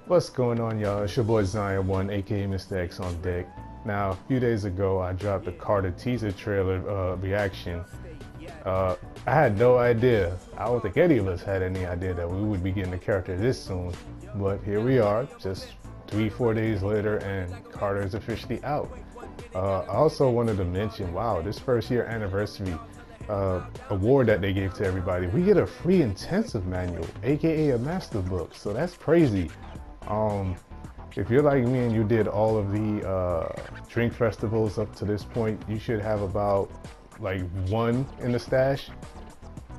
What's going on, y'all? It's your boy Zion1, aka Mr. X on deck. Now, a few days ago, I dropped a Carter teaser trailer reaction. I had no idea. I don't think any of us had any idea that we would be getting the character this soon. But here we are, just 3-4 days later, and Carter is officially out. I also wanted to mention, wow, this first year anniversary award that they gave to everybody, we get a free intensive manual, aka a master book. So that's crazy. If you're like me and you did all of the drink festivals up to this point, you should have about like one in the stash.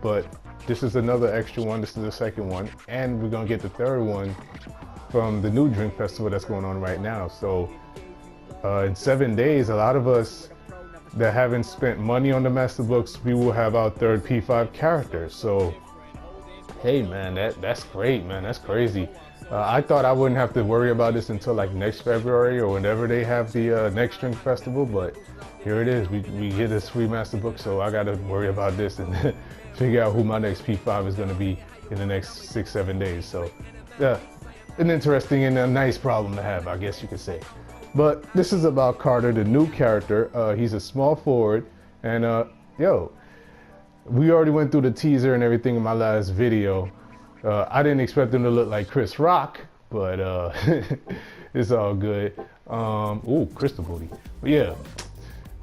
But this is another extra one. This is the second one, and we're gonna get the third one from the new drink festival that's going on right now. So in 7 days, a lot of us that haven't spent money on the master books, we will have our third P5 character. So hey man, that's great, man. That's crazy. I thought I wouldn't have to worry about this until like next February or whenever they have the next drink festival, but here it is. We get this free master book, so I got to worry about this and figure out who my next P5 is going to be in the next 6-7 days. So yeah, an interesting and a nice problem to have, I guess you could say. But this is about Carter, the new character. He's a small forward, and yo, we already went through the teaser and everything in my last video. I didn't expect him to look like Chris Rock, but it's all good. Ooh, crystal booty. But yeah,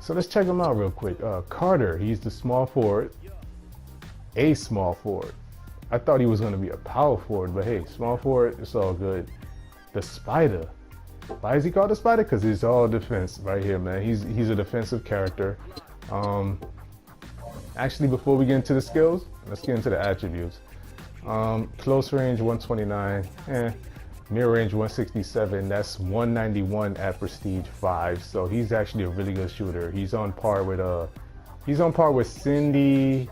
so let's check him out real quick. Carter, he's the small forward, a small forward. I thought he was going to be a power forward, but hey, small forward, it's all good. The Spider. Why is he called the Spider? Because he's all defense right here, man. He's a defensive character. Actually, before we get into the skills, let's get into the attributes. Close range 129, near range 167. That's 191 at prestige 5. So he's actually a really good shooter. He's on par with Cindy,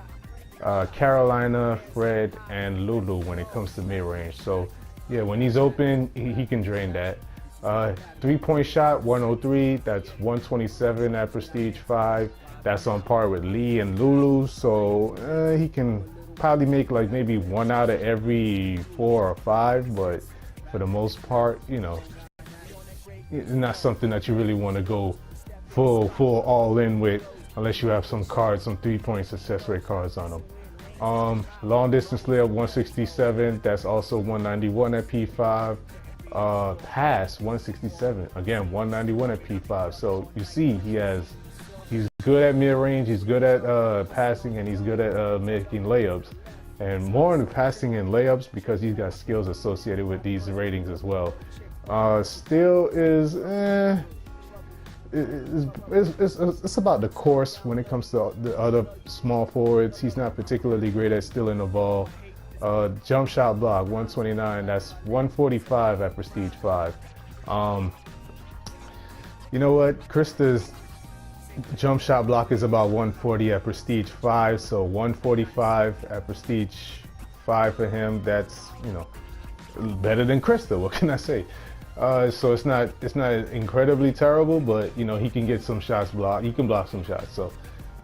Carolina, Fred, and Lulu when it comes to mid range. So yeah, when he's open, he can drain that. 3-point shot 103. That's 127 at prestige 5. That's on par with Lee and Lulu. So he can probably make like maybe 1 out of every 4 or 5, but for the most part, you know, it's not something that you really want to go full all in with unless you have some cards, some 3-point success rate cards on them. Long distance layup 167. That's also 191 at P5. Pass 167. Again, 191 at P5. So you see, he's good at mid-range, he's good at passing, and he's good at making layups. And more in passing and layups because he's got skills associated with these ratings as well. Still is, it's about the course when it comes to the other small forwards. He's not particularly great at stealing the ball. Jump shot block 129. That's 145 at prestige 5. You know what? Krista's jump shot block is about 140 at prestige 5, so 145 at prestige 5 for him. That's, you know, better than Krista. What can I say? So it's not incredibly terrible, but you know, he can get some shots blocked. He can block some shots. So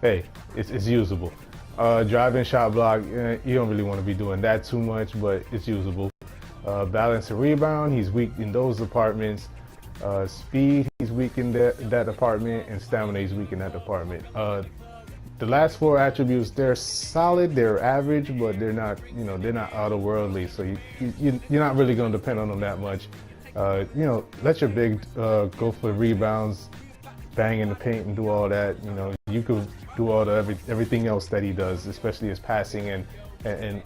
hey, it's usable. Driving shot block, you don't really want to be doing that too much, but it's usable. Balance and rebound, he's weak in those departments. Speed, he's weak in that department, and stamina, he's weak in that department. The last 4 attributes, they're solid, they're average, but they're not, you know, they're not otherworldly. So you're not really going to depend on them that much. You know, let your big go for rebounds, bang in the paint, and do all that. You know, you could do all everything else that he does, especially his passing and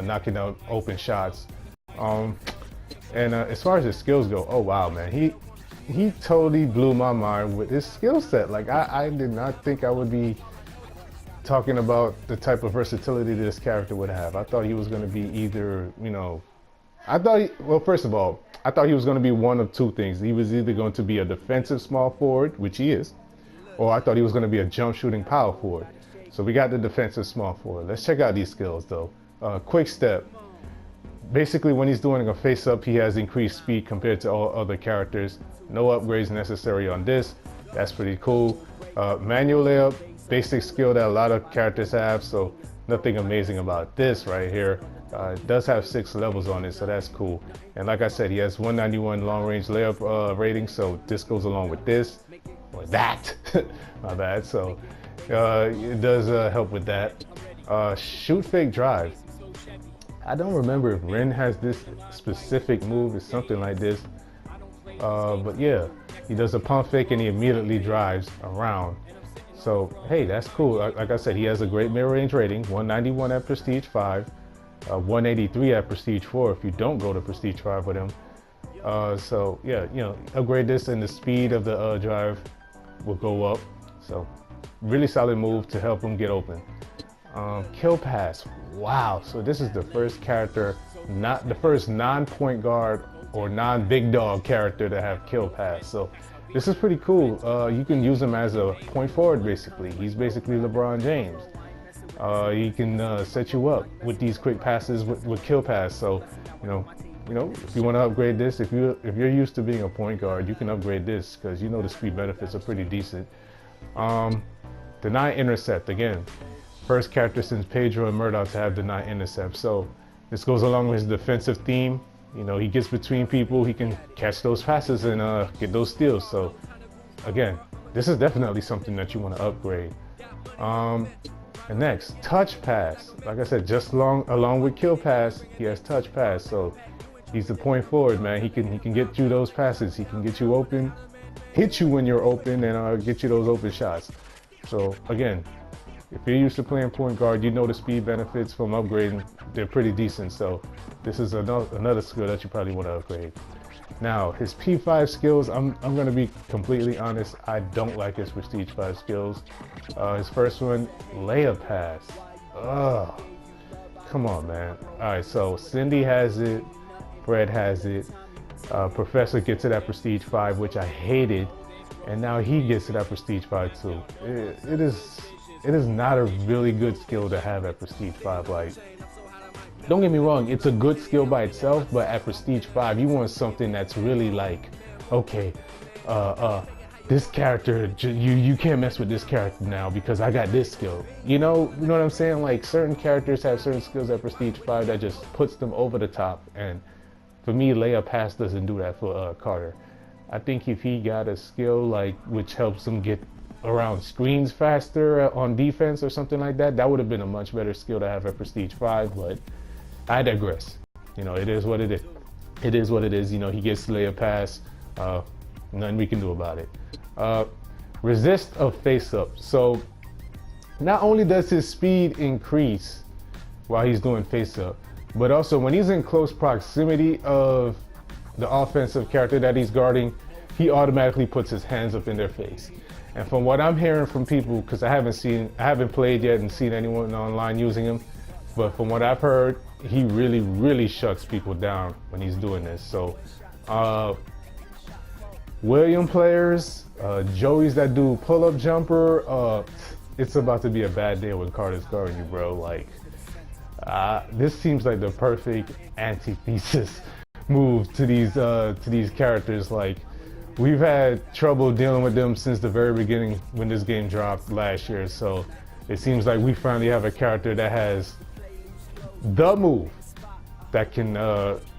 knocking out open shots. And as far as his skills go, oh wow, man, he totally blew my mind with his skill set. Like I did not think I would be talking about the type of versatility this character would have. I thought he was going to be either, you know, well, first of all, I thought he was going to be one of 2 things. He was either going to be a defensive small forward, which he is, or I thought he was going to be a jump shooting power forward. So we got the defensive small forward. Let's check out these skills though. Quick step. Basically, when he's doing a face-up, he has increased speed compared to all other characters. No upgrades necessary on this. That's pretty cool. Manual layup, basic skill that a lot of characters have, so nothing amazing about this right here. It does have 6 levels on it, so that's cool. And like I said, he has 191 long-range layup rating, so this goes along with this, or that, my bad. So it does help with that. Shoot fake drive. I don't remember if Ren has this specific move. It's something like this. But yeah, he does a pump fake and he immediately drives around. So, hey, that's cool. Like I said, he has a great mid-range rating, 191 at Prestige 5, 183 at Prestige 4 if you don't go to Prestige 5 with him. So, yeah, you know, upgrade this and the speed of the drive will go up. So, really solid move to help him get open. Kill pass. Wow. So this is the first character, not the first non-point guard or non-big dog character to have kill pass. So this is pretty cool. You can use him as a point forward basically. He's basically LeBron James. He can set you up with these quick passes with kill pass. So you know, if you want to upgrade this, if you're used to being a point guard, you can upgrade this because you know the speed benefits are pretty decent. Deny intercept again. First character since Pedro and Murdoch to have deny intercept. So this goes along with his defensive theme. You know, he gets between people, he can catch those passes and get those steals. So again, this is definitely something that you want to upgrade. And next, touch pass. Like I said, just along with kill pass, he has touch pass. So he's the point forward, man. He can get you those passes. He can get you open, hit you when you're open, and get you those open shots. So again, if you're used to playing point guard, you know the speed benefits from upgrading, they're pretty decent. So this is another skill that you probably want to upgrade. Now, his P5 skills, I'm going to be completely honest, I don't like his Prestige 5 skills. His first one, layup pass. Ugh, come on, man. All right, so Cindy has it, Fred has it, Professor gets it at Prestige 5, which I hated, and now he gets it at Prestige 5 too. It is not a really good skill to have at Prestige 5. Like, don't get me wrong, it's a good skill by itself, but at Prestige 5, you want something that's really like, okay, this character, you can't mess with this character now because I got this skill. You know what I'm saying? Like, certain characters have certain skills at Prestige 5 that just puts them over the top. And for me, layup pass doesn't do that for Carter. I think if he got a skill like which helps him get around screens faster on defense or something like that, that would have been a much better skill to have at Prestige 5, but I digress. You know, it is what it is. It is what it is. You know, he gets to lay a pass. Nothing we can do about it. Resist of face up. So not only does his speed increase while he's doing face up, but also when he's in close proximity of the offensive character that he's guarding, he automatically puts his hands up in their face. And from what I'm hearing from people, because I haven't played yet and seen anyone online using him, but from what I've heard, he really shuts people down when he's doing this. So William players, Joeys that do pull-up jumper, it's about to be a bad day when Carter's guarding you, bro. Like, this seems like the perfect antithesis move to these characters. Like, we've had trouble dealing with them since the very beginning when this game dropped last year. So it seems like we finally have a character that has the move that can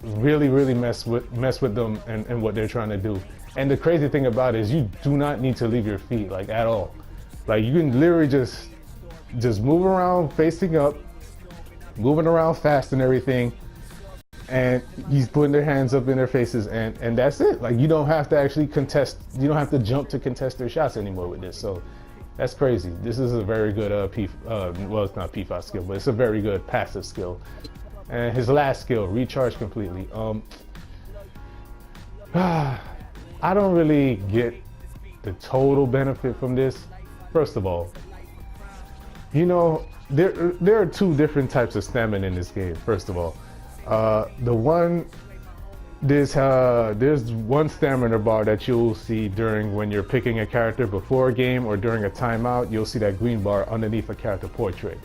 really mess with them and what they're trying to do. And the crazy thing about it is you do not need to leave your feet, like, at all. Like, you can literally just move around facing up, moving around fast and everything, and he's putting their hands up in their faces, and that's it. Like, you don't have to actually contest, you don't have to jump to contest their shots anymore with this. So that's crazy. This is a very good well, it's not P5 skill, but it's a very good passive skill. And his last skill, recharge completely. I don't really get the total benefit from this. First of all, you know, there are two different types of stamina in this game. First of all, there's one stamina bar that you'll see during when you're picking a character before a game or during a timeout. You'll see that green bar underneath a character portrait.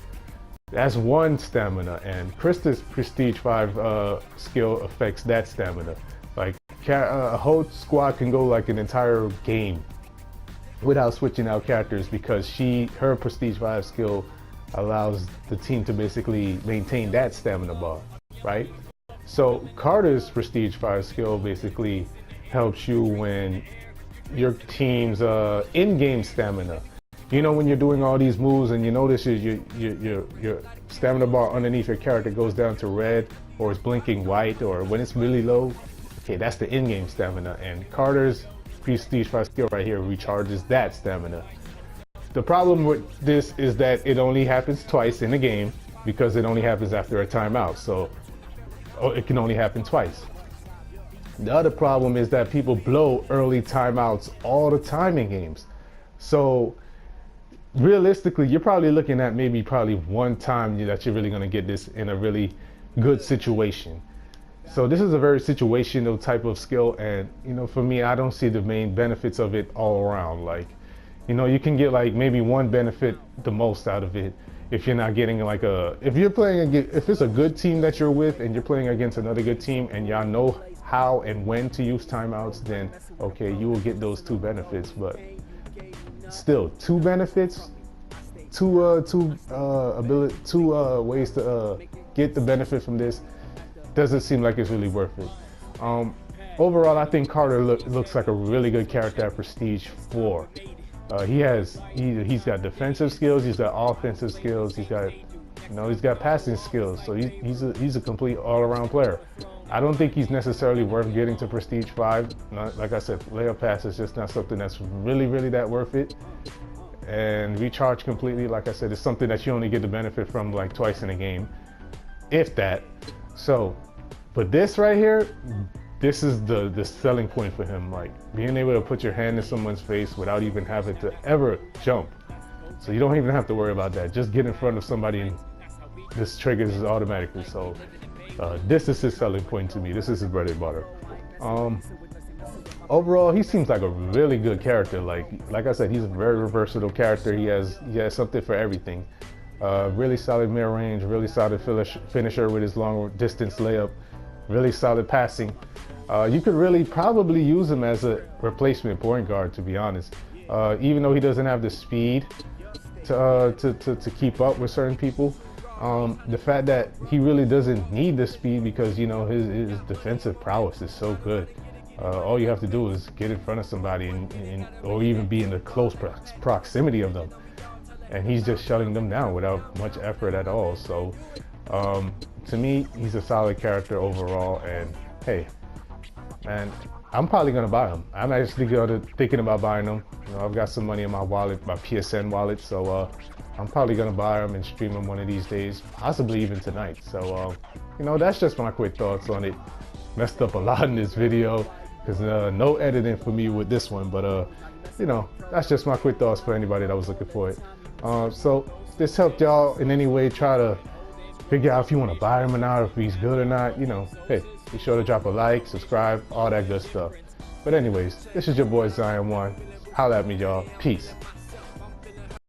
That's one stamina, and Krista's Prestige 5 skill affects that stamina. Like, a whole squad can go like an entire game without switching out characters because her Prestige 5 skill allows the team to basically maintain that stamina bar. right? So Carter's Prestige 5 skill basically helps you when your team's in-game stamina. You know, when you're doing all these moves and you notice your stamina bar underneath your character goes down to red, or it's blinking white, or when it's really low, okay, that's the in-game stamina. And Carter's Prestige 5 skill right here recharges that stamina. The problem with this is that it only happens twice in the game because it only happens after a timeout. So it can only happen twice. The other problem is that people blow early timeouts all the time in games. So realistically, you're probably looking at probably one time that you're really going to get this in a really good situation. So this is a very situational type of skill, and you know, for me, I don't see the main benefits of it all around. Like, you know, you can get like maybe one benefit the most out of it if you're not getting like if you're playing if it's a good team that you're with and you're playing against another good team and y'all know how and when to use timeouts, then okay, you will get those two benefits. But still, two benefits, two ways to get the benefit from this doesn't seem like it's really worth it. Overall, I think Carter looks like a really good character at Prestige 4. He's got defensive skills, he's got offensive skills, he's got passing skills. So he's a complete all-around player. I don't think he's necessarily worth getting to Prestige 5. Like I said, layup pass is just not something that's really that worth it. And recharge completely, like I said, is something that you only get the benefit from like twice in a game, if that. So, but this right here, this is the selling point for him, like being able to put your hand in someone's face without even having to ever jump. So you don't even have to worry about that. Just get in front of somebody and this triggers automatically. So this is his selling point to me. This is his bread and butter. Overall, he seems like a really good character. Like I said, he's a very versatile character. He has something for everything. Really solid mid-range, really solid finisher with his long distance layup, really solid passing. You could really probably use him as a replacement point guard, to be honest. Even though he doesn't have the speed to keep up with certain people, the fact that he really doesn't need the speed because, you know, his defensive prowess is so good. All you have to do is get in front of somebody or even be in the close proximity of them, and he's just shutting them down without much effort at all. So to me, he's a solid character overall, and hey, man, I'm probably gonna buy him. I'm actually thinking about buying him. You know, I've got some money in my wallet, my PSN wallet, so I'm probably gonna buy him and stream him one of these days, possibly even tonight. So you know, that's just my quick thoughts on it. Messed up a lot in this video because no editing for me with this one, but you know, that's just my quick thoughts for anybody that was looking for it. So if this helped y'all in any way try to figure out if you want to buy him or not, if he's good or not, you know, hey, be sure to drop a like, subscribe, all that good stuff. But anyways, this is your boy Zion1. Holla at me, y'all. Peace.